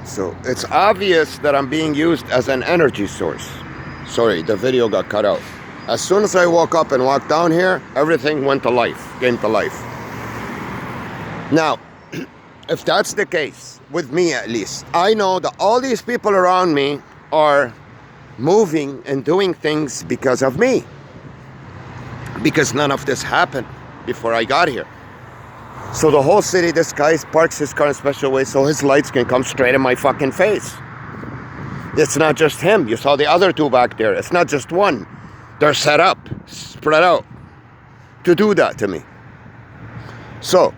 So it's obvious that I'm being used as an energy source. Sorry, the video got cut out. As soon as I woke up and walked down here, everything went to life, came to life. Now, if that's the case, with me at least, I know that all these people around me are moving and doing things because of me. Because none of this happened before I got here. So the whole city, this guy parks his car in a special way so his lights can come straight in my fucking face. It's not just him. You saw the other two back there. It's not just one. They're set up, spread out to do that to me. So,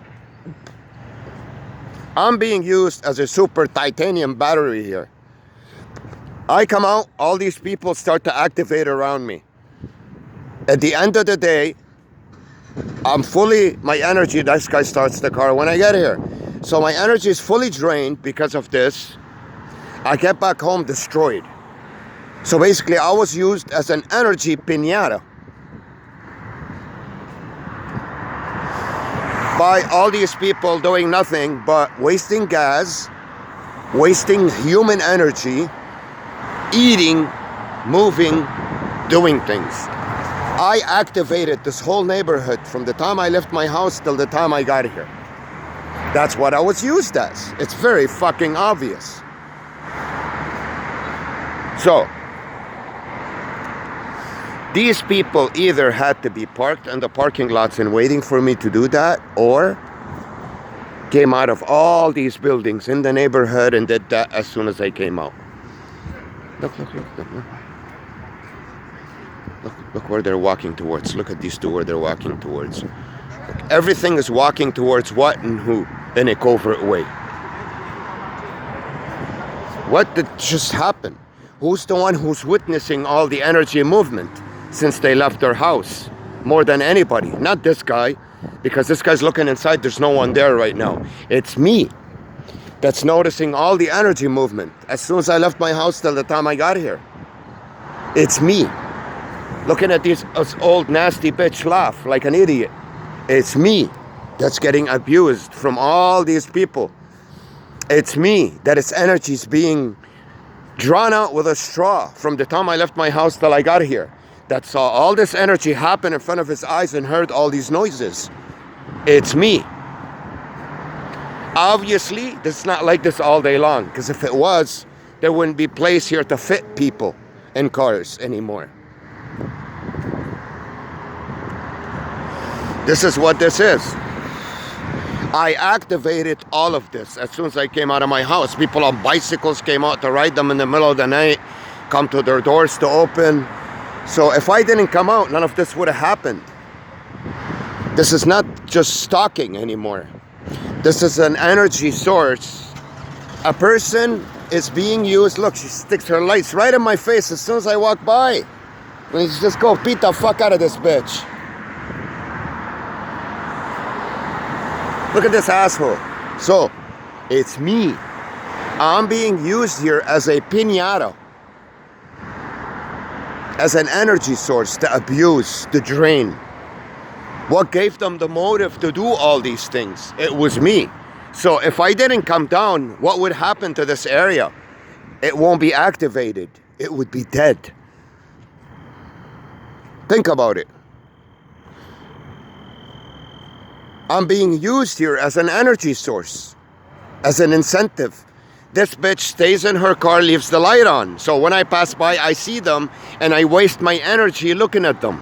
I'm being used as a super titanium battery here. I come out, all these people start to activate around me. At the end of the day, I'm fully, my energy, this guy starts the car when I get here. So my energy is fully drained because of this. I get back home destroyed. So basically I was used as an energy piñata by all these people doing nothing but wasting gas, wasting human energy, eating, moving, doing things. I activated this whole neighborhood from the time I left my house till the time I got here. That's what I was used as. It's very fucking obvious. So, these people either had to be parked in the parking lots and waiting for me to do that, or came out of all these buildings in the neighborhood and did that as soon as I came out. Look. Look where they're walking towards. Look at these two where they're walking towards. Look, everything is walking towards what and who in a covert way. What did just happen? Who's the one who's witnessing all the energy movement since they left their house? More than anybody. Not this guy, because this guy's looking inside. There's no one there right now. It's me that's noticing all the energy movement as soon as I left my house till the time I got here. It's me. Looking at this old nasty bitch laugh like an idiot. It's me that's getting abused from all these people. It's me that its energy is being drawn out with a straw from the time I left my house till I got here. That saw all this energy happen in front of his eyes and heard all these noises. It's me. Obviously, this is not like this all day long, because if it was, there wouldn't be place here to fit people and cars anymore. This is what this is. I activated all of this as soon as I came out of my house. People on bicycles came out to ride them in the middle of the night, come to their doors to open. So if I didn't come out, none of this would have happened. This is not just stalking anymore. This is an energy source. A person is being used. Look, she sticks her lights right in my face as soon as I walk by. Let's just go beat the fuck out of this bitch. Look at this asshole. So, it's me. I'm being used here as a piñata. As an energy source to abuse, to drain. What gave them the motive to do all these things? It was me. So if I didn't come down, what would happen to this area? It won't be activated. It would be dead. Think about it. I'm being used here as an energy source, as an incentive. This bitch stays in her car, leaves the light on. So when I pass by, I see them, and I waste my energy looking at them.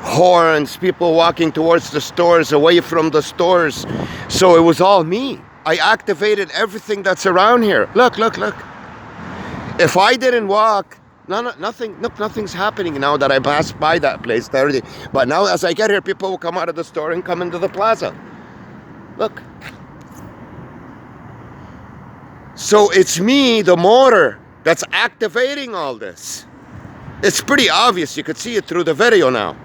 Horns, people walking towards the stores, away from the stores. So it was all me. I activated everything that's around here. Look. If I didn't walk, nothing's happening now that I passed by that place already. But now as I get here, people will come out of the store and come into the plaza. Look. So it's me, the motor, that's activating all this. It's pretty obvious. You could see it through the video now.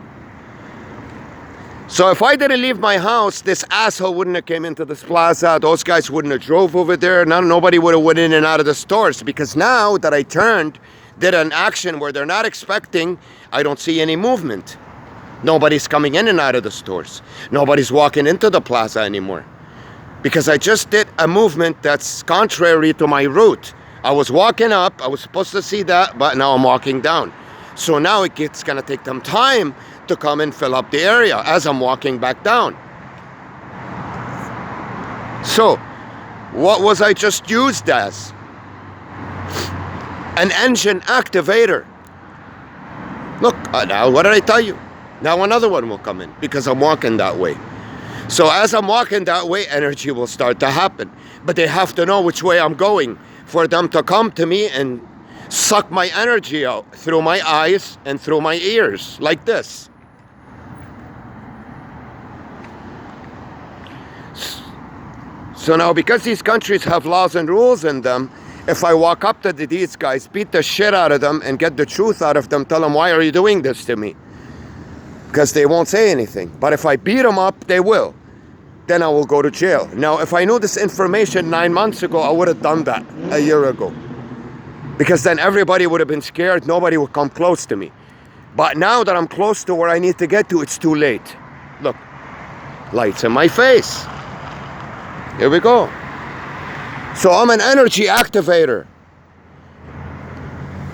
So if I didn't leave my house, this asshole wouldn't have came into this plaza. Those guys wouldn't have drove over there. Nobody would have went in and out of the stores. Because now that I turned, did an action where they're not expecting, I don't see any movement. Nobody's coming in and out of the stores. Nobody's walking into the plaza anymore. Because I just did a movement that's contrary to my route. I was walking up, I was supposed to see that, but now I'm walking down. So now it's gonna take them time to come and fill up the area as I'm walking back down. So, what was I just used as? An engine activator. Look, now what did I tell you? Now another one will come in because I'm walking that way. So as I'm walking that way, energy will start to happen. But they have to know which way I'm going for them to come to me and suck my energy out through my eyes and through my ears, like this. So now, because these countries have laws and rules in them, if I walk up to these guys, beat the shit out of them and get the truth out of them, tell them, why are you doing this to me? Because they won't say anything. But if I beat them up, they will. Then I will go to jail. Now, if I knew this information 9 months ago, I would have done that a year ago. Because then everybody would have been scared. Nobody would come close to me. But now that I'm close to where I need to get to, it's too late. Look, lights in my face. Here we go. So I'm an energy activator.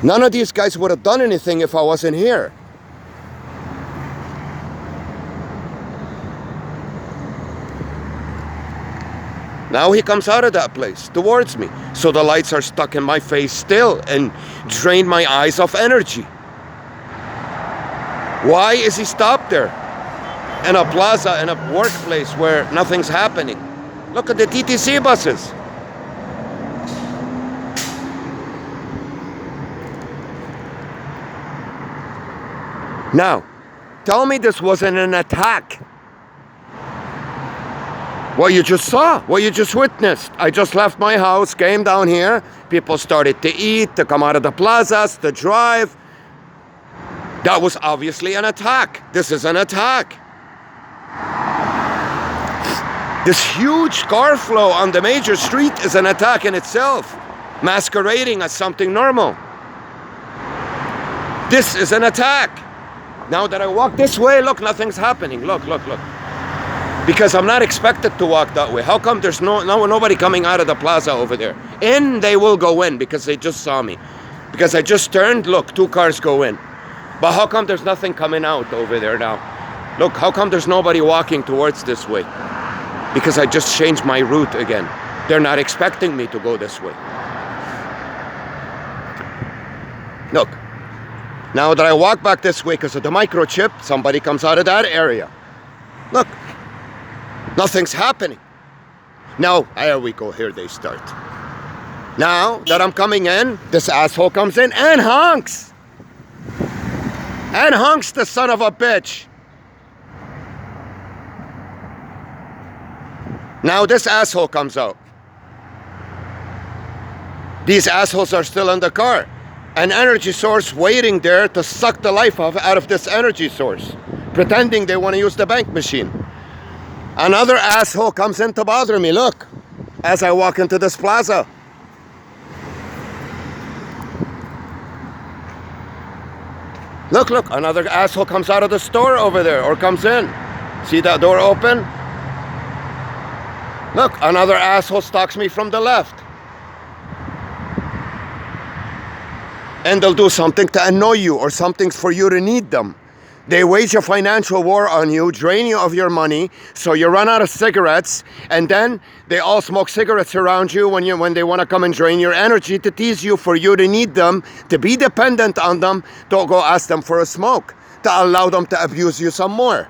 None of these guys would have done anything if I wasn't here. Now he comes out of that place towards me. So the lights are stuck in my face still and drain my eyes of energy. Why is he stopped there? In a plaza, in a workplace where nothing's happening. Look at the TTC buses. Now, tell me this wasn't an attack. What you just saw, what you just witnessed. I just left my house, came down here. People started to eat, to come out of the plazas, to drive. That was obviously an attack. This is an attack. This huge car flow on the major street is an attack in itself, masquerading as something normal. This is an attack. Now that I walk this way, look, nothing's happening. Look, look, look. Because I'm not expected to walk that way. How come there's nobody coming out of the plaza over there? In, they will go in because they just saw me. Because I just turned, look, 2 cars go in. But how come there's nothing coming out over there now? Look, how come there's nobody walking towards this way? Because I just changed my route again. They're not expecting me to go this way. Look, now that I walk back this way because of the microchip, somebody comes out of that area. Look, nothing's happening. Now, here we go, here they start. Now that I'm coming in, this asshole comes in and honks. And honks, the son of a bitch. Now this asshole comes out. These assholes are still in the car. An energy source waiting there to suck the life out of this energy source, pretending they want to use the bank machine. Another asshole comes in to bother me, look, as I walk into this plaza. Look, look, another asshole comes out of the store over there, or comes in. See that door open? Look, another asshole stalks me from the left. And they'll do something to annoy you, or something for you to need them. They wage a financial war on you, drain you of your money, so you run out of cigarettes, and then they all smoke cigarettes around you when they want to come and drain your energy, to tease you, for you to need them, to be dependent on them. Don't go ask them for a smoke, to allow them to abuse you some more.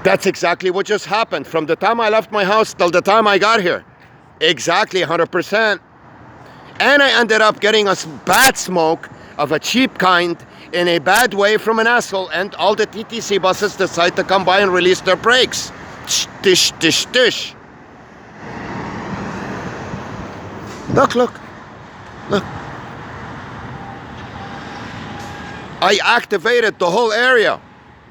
That's exactly what just happened from the time I left my house till the time I got here. Exactly 100%. And I ended up getting a bad smoke of a cheap kind in a bad way from an asshole, and all the TTC buses decide to come by and release their brakes. Tish, tish, tish. Look, look, look. I activated the whole area.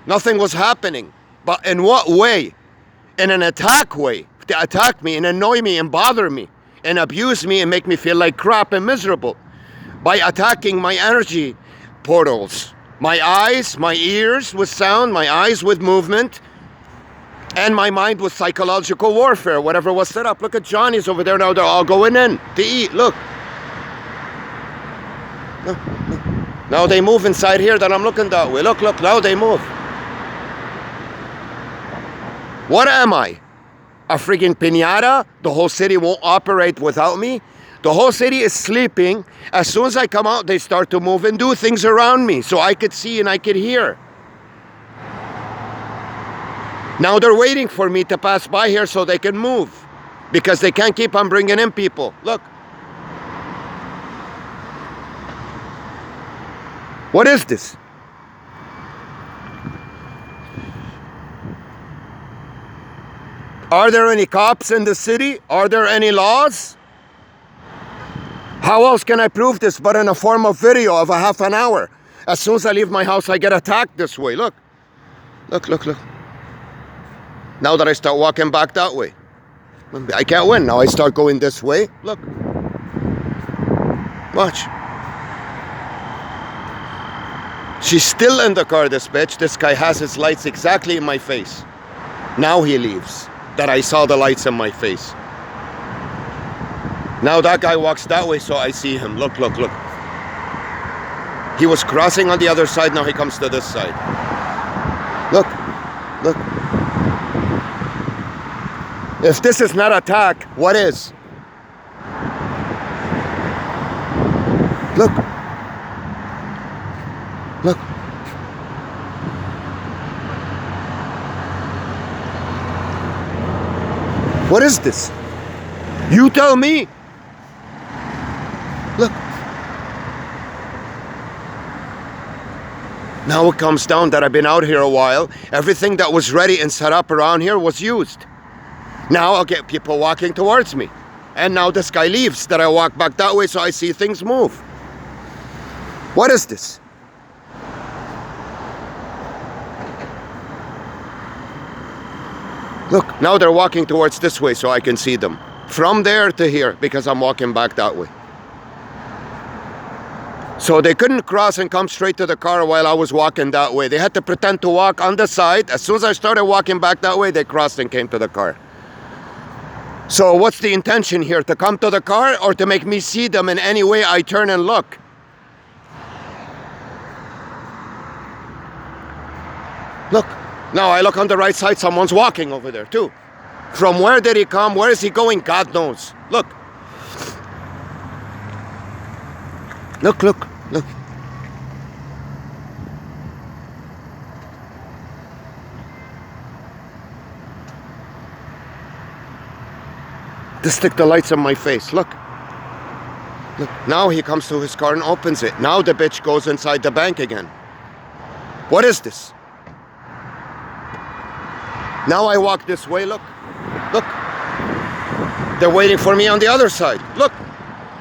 Nothing was happening. But in what way? In an attack way. They attack me and annoy me and bother me and abuse me and make me feel like crap and miserable by attacking my energy portals, My eyes, my ears with sound, my eyes with movement, and my mind with psychological warfare, whatever was set up. Look at Johnny's over there now. They're all going in to eat. Look. Look. Now they move inside here, then I'm looking that way. Look, now they move. What am I? A freaking piñata? The whole city won't operate without me? The whole city is sleeping. As soon as I come out, they start to move and do things around me so I could see and I could hear. Now they're waiting for me to pass by here so they can move because they can't keep on bringing in people. Look. What is this? Are there any cops in the city? Are there any laws? How else can I prove this but in a form of video of a half an hour? As soon as I leave my house, I get attacked this way. Look. Look. Now that I start walking back that way, I can't win. Now I start going this way. Look. Watch. She's still in the car, this bitch. This guy has his lights exactly in my face. Now he leaves. That I saw the lights in my face. Now that guy walks that way, so I see him. Look. He was crossing on the other side, now he comes to this side. Look. If this is not attack, what is? Look. What is this? You tell me. Look. Now it comes down that I've been out here a while. Everything that was ready and set up around here was used. Now I'll get people walking towards me. And now this guy leaves, that I walk back that way so I see things move. What is this? Look, now they're walking towards this way so I can see them. From there to here, because I'm walking back that way. So they couldn't cross and come straight to the car while I was walking that way. They had to pretend to walk on the side. As soon as I started walking back that way, they crossed and came to the car. So what's the intention here? To come to the car or to make me see them in any way I turn and look? Look. Now I look on the right side, someone's walking over there too. From where did he come? Where is he going? God knows. Look. Look. To stick the lights on my face. Look. Now he comes to his car and opens it. Now the bitch goes inside the bank again. What is this? Now I walk this way, look. They're waiting for me on the other side. Look,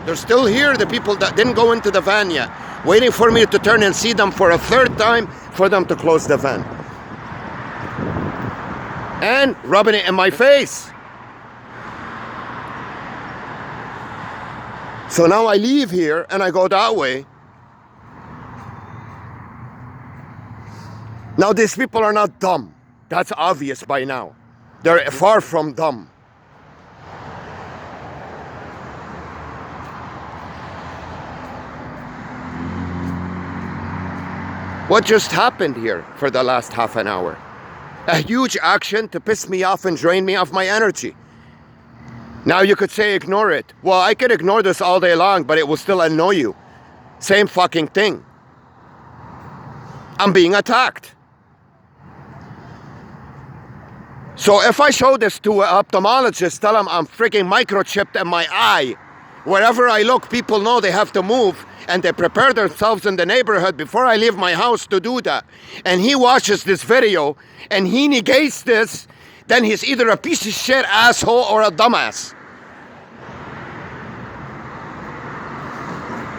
they're still here, the people that didn't go into the van yet. Waiting for me to turn and see them for a third time for them to close the van. And rubbing it in my face. So now I leave here and I go that way. Now these people are not dumb. That's obvious by now. They're far from dumb. What just happened here for the last half an hour? A huge action to piss me off and drain me of my energy. Now you could say ignore it. Well, I could ignore this all day long, but it will still annoy you. Same fucking thing. I'm being attacked. So if I show this to an ophthalmologist, tell him I'm freaking microchipped in my eye. Wherever I look, people know they have to move, and they prepare themselves in the neighborhood before I leave my house to do that. And he watches this video, and he negates this, then he's either a piece of shit asshole or a dumbass.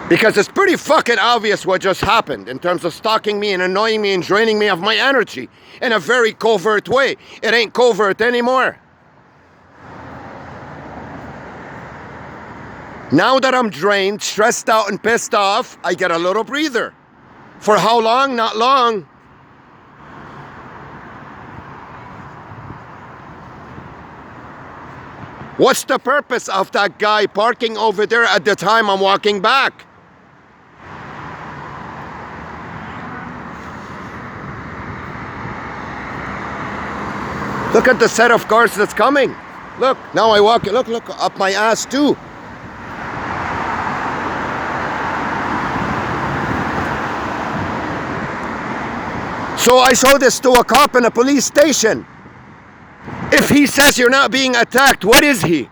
Because it's pretty fucking obvious what just happened in terms of stalking me and annoying me and draining me of my energy in a very covert way. It ain't covert anymore. Now that I'm drained, stressed out, and pissed off, I get a little breather. For how long? Not long. What's the purpose of that guy parking over there at the time I'm walking back? Look at the set of cars that's coming. Look, now I walk, look, up my ass too. So I show this to a cop in a police station. If he says you're not being attacked, what is he?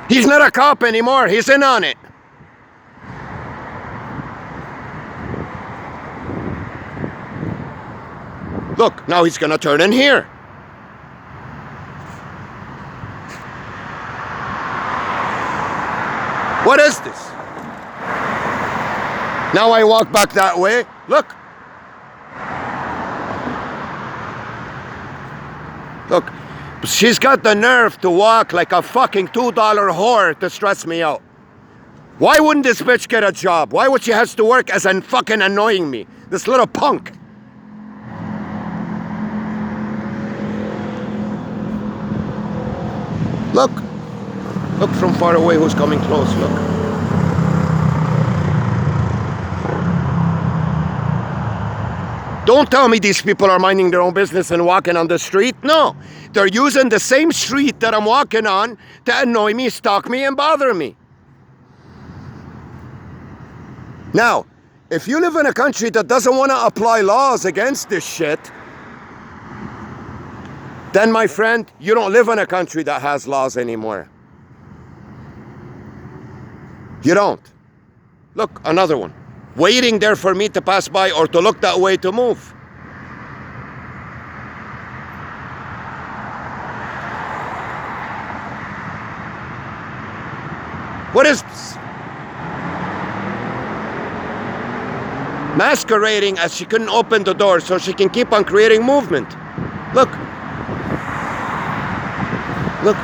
He's not a cop anymore, he's in on it. Look, now he's gonna turn in here. What is this? Now I walk back that way. Look. Look, she's got the nerve to walk like a fucking $2 whore to stress me out. Why wouldn't this bitch get a job? Why would she have to work as an fucking annoying me? This little punk. Look. Look from far away who's coming close, look. Don't tell me these people are minding their own business and walking on the street. No, they're using the same street that I'm walking on to annoy me, stalk me, and bother me. Now, if you live in a country that doesn't want to apply laws against this shit, then my friend, you don't live in a country that has laws anymore. You don't. Look, another one. Waiting there for me to pass by or to look that way to move. What is this? Masquerading as she couldn't open the door so she can keep on creating movement. Look. Look.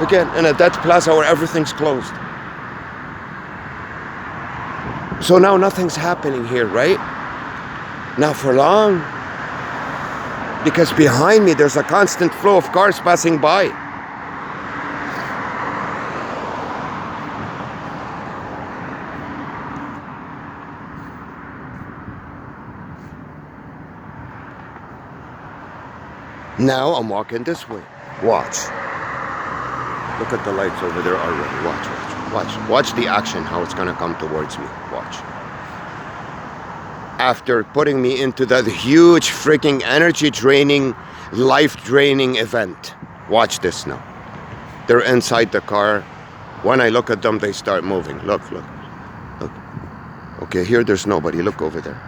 Again, in a dead plaza where everything's closed. So now nothing's happening here, right? Not for long. Because behind me there's a constant flow of cars passing by. Now I'm walking this way. Watch. Look at the lights over there already. Watch the action, how it's gonna come towards me. Watch. After putting me into that huge freaking energy draining, life draining event. Watch this now. They're inside the car. When I look at them, they start moving. Look. Okay, here there's nobody. Look over there.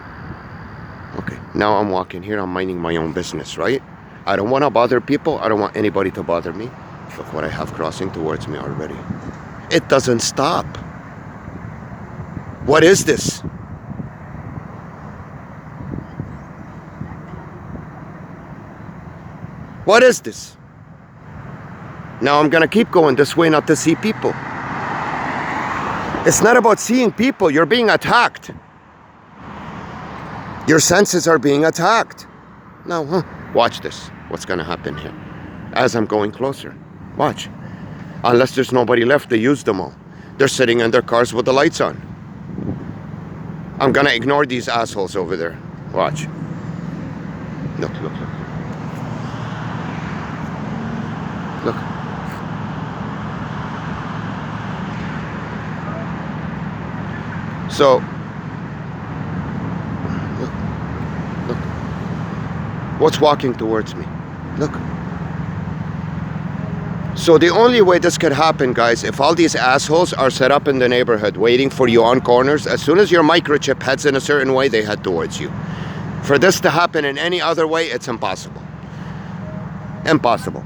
Okay, now I'm walking here. I'm minding my own business, right? I don't want to bother people. I don't want anybody to bother me. Look what I have crossing towards me already. It doesn't stop. What is this? What is this? Now I'm gonna keep going this way not to see people. It's not about seeing people. You're being attacked. Your senses are being attacked. Now, watch this. What's gonna happen here? As I'm going closer. Watch. Unless there's nobody left, they use them all. They're sitting in their cars with the lights on. I'm gonna ignore these assholes over there. Watch. Look. Look. So, look. What's walking towards me? Look. So the only way this could happen, guys, if all these assholes are set up in the neighborhood waiting for you on corners, as soon as your microchip heads in a certain way, they head towards you. For this to happen in any other way, it's impossible. Impossible.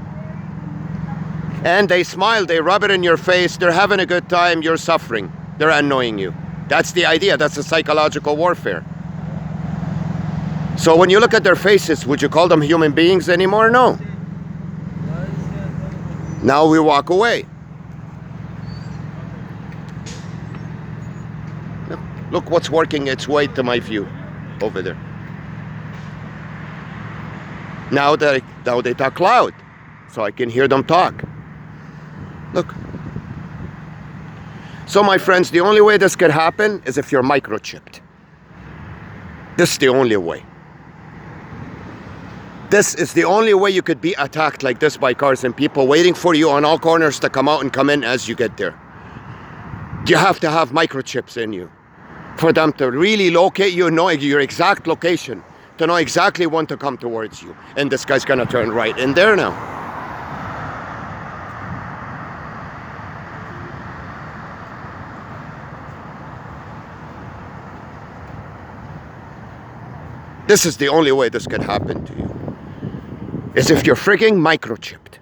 And they smile, they rub it in your face, they're having a good time, you're suffering. They're annoying you. That's the idea, that's the psychological warfare. So when you look at their faces, would you call them human beings anymore? No. Now we walk away. Look what's working its way to my view over there. Now they talk loud, so I can hear them talk. Look. So my friends, the only way this could happen is if you're microchipped. This is the only way. This is the only way you could be attacked like this by cars and people waiting for you on all corners to come out and come in as you get there. You have to have microchips in you for them to really locate you, know your exact location, to know exactly when to come towards you. And this guy's gonna turn right in there now. This is the only way this could happen to you, is if you're freaking microchipped.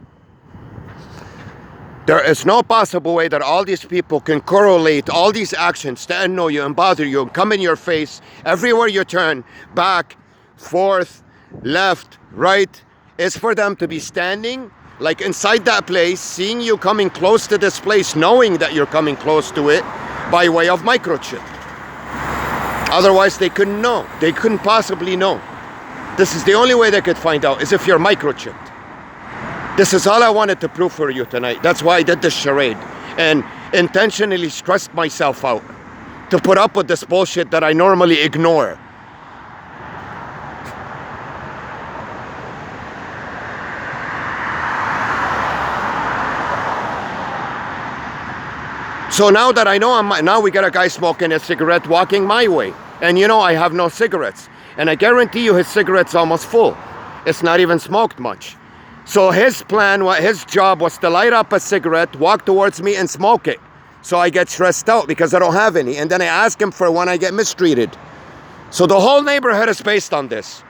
There is no possible way that all these people can correlate all these actions to annoy you and bother you and come in your face everywhere you turn, back, forth, left, right, is for them to be standing like inside that place, seeing you coming close to this place, knowing that you're coming close to it by way of microchip. Otherwise, they couldn't know. They couldn't possibly know. This is the only way they could find out, is if you're microchipped. This is all I wanted to prove for you tonight. That's why I did this charade and intentionally stressed myself out to put up with this bullshit that I normally ignore. So now that I know, now we got a guy smoking a cigarette walking my way. And you know, I have no cigarettes. And I guarantee you his cigarette's almost full. It's not even smoked much. So his plan, his job was to light up a cigarette, walk towards me and smoke it. So I get stressed out because I don't have any. And then I ask him for one, I get mistreated. So the whole neighborhood is based on this.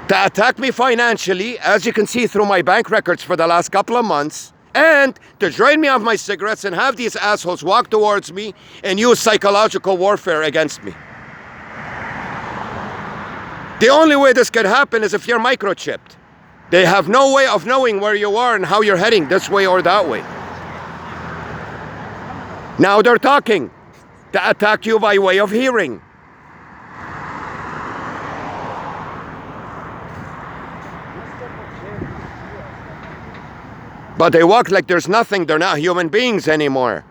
To attack me financially, as you can see through my bank records for the last couple of months, and to drain me of my cigarettes and have these assholes walk towards me and use psychological warfare against me. The only way this could happen is if you're microchipped. They have no way of knowing where you are and how you're heading, this way or that way. Now they're talking to attack you by way of hearing. But they walk like there's nothing. They're not human beings anymore.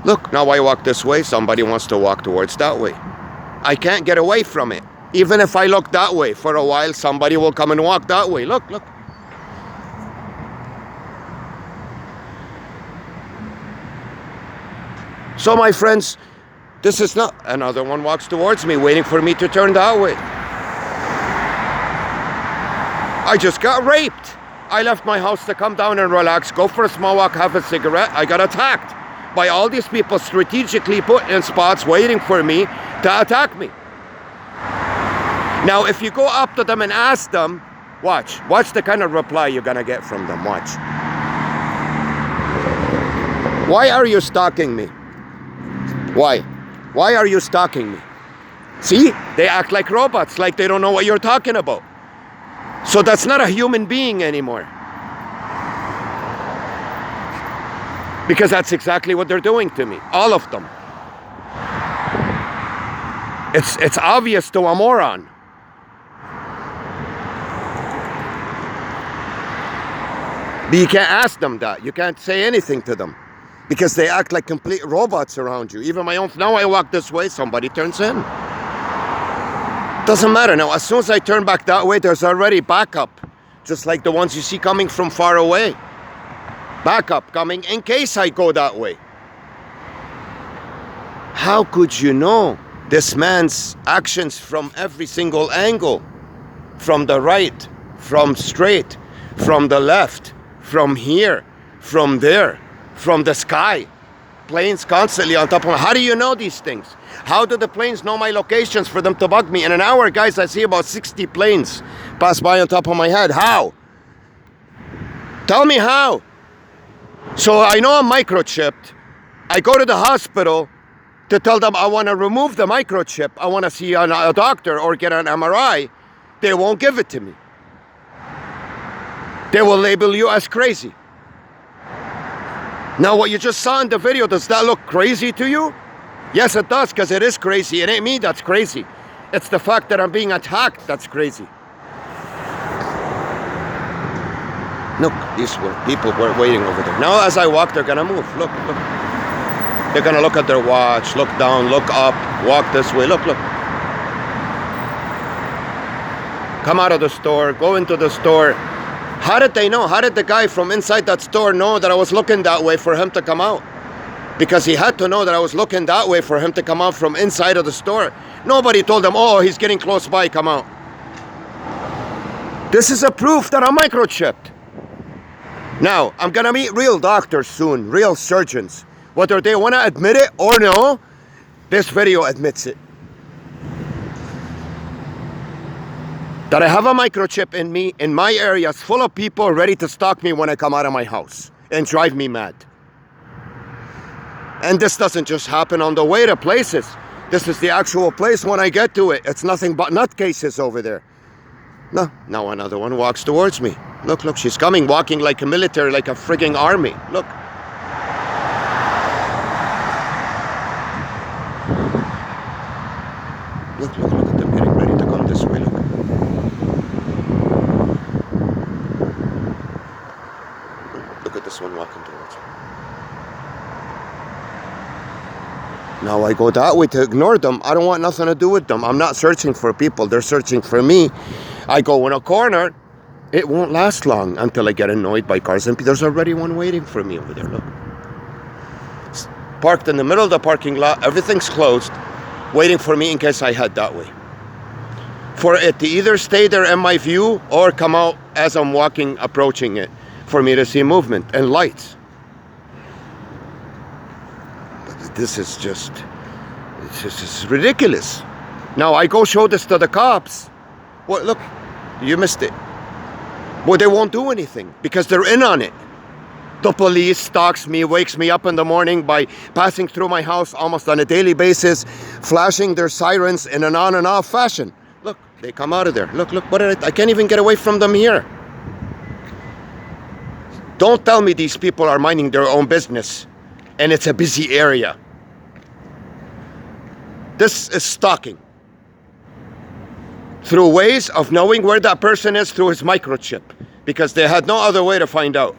Look, now I walk this way. Somebody wants to walk towards that way. I can't get away from it. Even if I look that way for a while, somebody will come and walk that way. Look, look. So my friends, this is not... Another one walks towards me, waiting for me to turn that way. I just got raped. I left my house to come down and relax, go for a small walk, have a cigarette. I got attacked by all these people strategically put in spots waiting for me to attack me. Now, if you go up to them and ask them, watch the kind of reply you're gonna get from them, watch. Why are you stalking me? Why? Why are you stalking me? See, they act like robots, like they don't know what you're talking about. So that's not a human being anymore. Because that's exactly what they're doing to me, all of them. It's obvious to a moron. But you can't ask them that. You can't say anything to them because they act like complete robots around you. Even my own, now I walk this way, somebody turns in. Doesn't matter. Now, as soon as I turn back that way, there's already backup. Just like the ones you see coming from far away. Backup coming in case I go that way. How could you know this man's actions from every single angle? From the right, from straight, from the left, from here, from there, from the sky. Planes constantly on top of me. How do you know these things? How do the planes know my locations for them to bug me? In an hour, guys, I see about 60 planes pass by on top of my head. How? Tell me how. So I know I'm microchipped. I go to the hospital to tell them I want to remove the microchip, I want to see a doctor or get an MRI, they won't give it to me. They will label you as crazy. Now, what you just saw in the video, does that look crazy to you? Yes, it does, because it is crazy. It ain't me that's crazy. It's the fact that I'm being attacked that's crazy. Look, people were waiting over there. Now, as I walk, they're gonna move. Look, look. They're gonna look at their watch, look down, look up, walk this way. Look, look. Come out of the store, go into the store. How did they know? How did the guy from inside that store know that I was looking that way for him to come out? Because he had to know that I was looking that way for him to come out from inside of the store. Nobody told him, oh, he's getting close by, come out. This is a proof that I'm microchipped. Now, I'm gonna meet real doctors soon, real surgeons. Whether they wanna admit it or no, this video admits it. That I have a microchip in me, in my areas full of people ready to stalk me when I come out of my house and drive me mad. And this doesn't just happen on the way to places. This is the actual place when I get to it. It's nothing but nutcases over there. No, now another one walks towards me. Look, look, she's coming, walking like a military, like a frigging army. Look. Look, look, look at them getting ready to come this way, look. Look at this one walking towards me. Now I go that way to ignore them. I don't want nothing to do with them. I'm not searching for people. They're searching for me. I go in a corner. It won't last long until I get annoyed by cars. And there's already one waiting for me over there. Look. It's parked in the middle of the parking lot. Everything's closed. Waiting for me in case I head that way. For it to either stay there in my view or come out as I'm walking, approaching it. For me to see movement and lights. This is just, it's ridiculous. Now I go show this to the cops. Well, look, you missed it. Well, they won't do anything because they're in on it. The police stalks me, wakes me up in the morning by passing through my house almost on a daily basis, flashing their sirens in an on and off fashion. Look, they come out of there. Look, look, I can't even get away from them here. Don't tell me these people are minding their own business and it's a busy area. This is stalking. Through ways of knowing where that person is through his microchip. Because they had no other way to find out.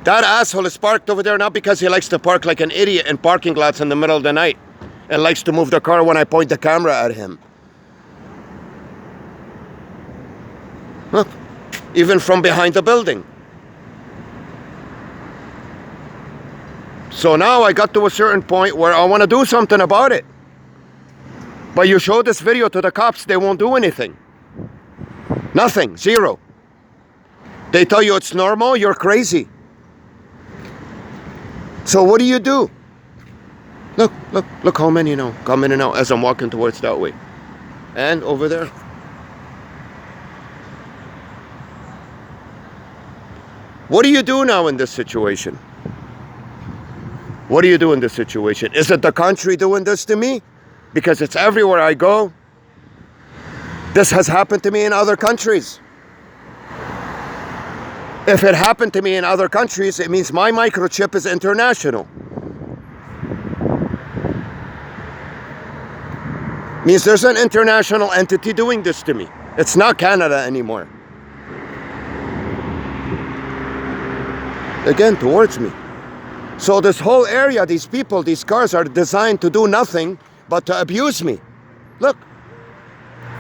That asshole is parked over there not because he likes to park like an idiot in parking lots in the middle of the night. And likes to move the car when I point the camera at him. Look, even from behind the building. So now I got to a certain point where I want to do something about it. But you show this video to the cops, they won't do anything. Nothing, zero. They tell you it's normal, you're crazy. So what do you do? Look, look, look how many now come in and out as I'm walking towards that way. And over there. What do you do now in this situation? What do you do in this situation? Is it the country doing this to me? Because it's everywhere I go. This has happened to me in other countries. If it happened to me in other countries, it means my microchip is international. Means there's an international entity doing this to me. It's not Canada anymore. Again, towards me. So this whole area, these people, these cars are designed to do nothing but to abuse me. Look.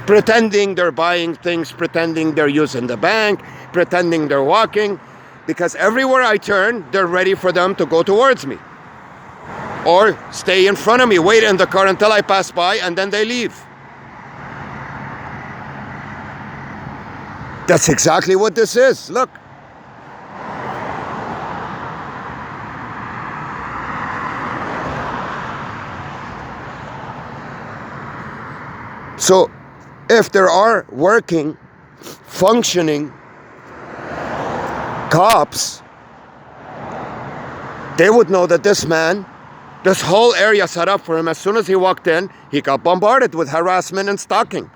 Pretending they're buying things, pretending they're using the bank, pretending they're walking. Because everywhere I turn, they're ready for them to go towards me. Or stay in front of me, wait in the car until I pass by, and then they leave. That's exactly what this is. Look. So, if there are working, functioning cops, they would know that this man, this whole area set up for him, as soon as he walked in, he got bombarded with harassment and stalking.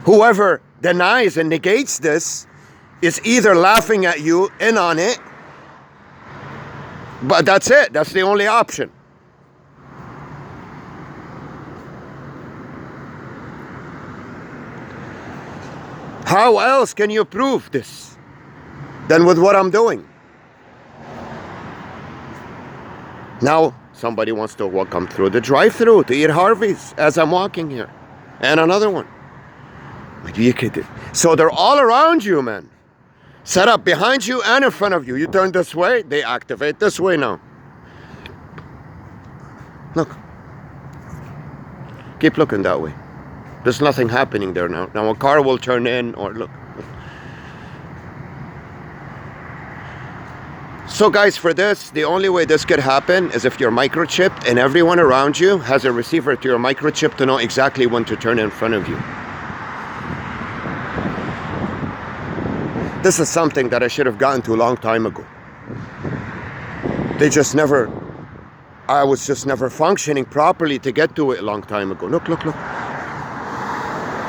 Whoever denies and negates this is either laughing at you, in on it, but that's it. That's the only option. How else can you prove this than with what I'm doing? Now, somebody wants to come through the drive-thru to eat Harvey's as I'm walking here. And another one. You could. So they're all around you, man. Set up behind you and in front of you. You turn this way, they activate this way now. Look. Keep looking that way. There's nothing happening there now. Now a car will turn in or look. So guys, for this, the only way this could happen is if you're microchipped and everyone around you has a receiver to your microchip to know exactly when to turn in front of you. This is something that I should have gotten to a long time ago. I was just never functioning properly to get to it a long time ago. Look, look, look.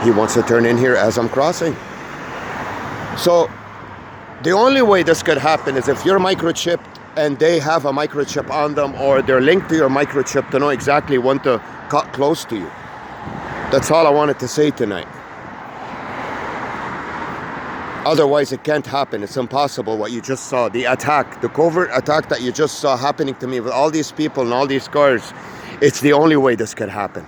He wants to turn in here as I'm crossing. So, the only way this could happen is if you're microchipped and they have a microchip on them, or they're linked to your microchip to know exactly when to cut close to you. That's all I wanted to say tonight. Otherwise, it can't happen. It's impossible what you just saw. The attack, the covert attack that you just saw happening to me with all these people and all these cars, it's the only way this could happen.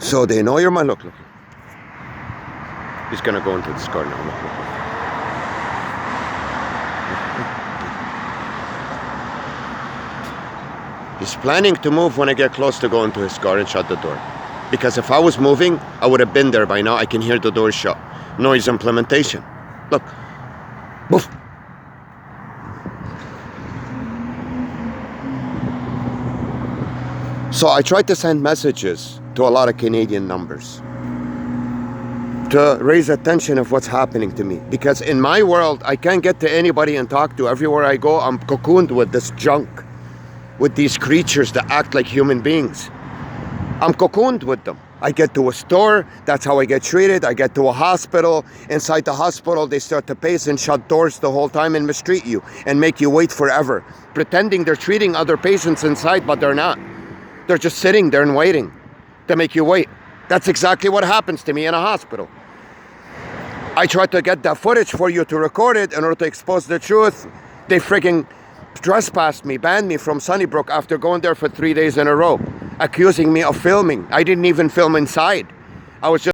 So they know you're my look. He's gonna go into this car now. Look. He's planning to move when I get close to go into his car and shut the door. Because if I was moving, I would have been there by now. I can hear the door shut. Noise implementation. Look. Woof. So I tried to send messages to a lot of Canadian numbers to raise attention of what's happening to me. Because in my world, I can't get to anybody and talk to. Everywhere I go, I'm cocooned with this junk, with these creatures that act like human beings. I'm cocooned with them. I get to a store, that's how I get treated. I get to a hospital. Inside the hospital, they start to pace and shut doors the whole time and mistreat you and make you wait forever, pretending they're treating other patients inside, but they're not. They're just sitting there and waiting to make you wait. That's exactly what happens to me in a hospital. I tried to get that footage for you to record it in order to expose the truth. They freaking trespassed me, banned me from Sunnybrook after going there for 3 days in a row, accusing me of filming. I didn't even film inside. I was just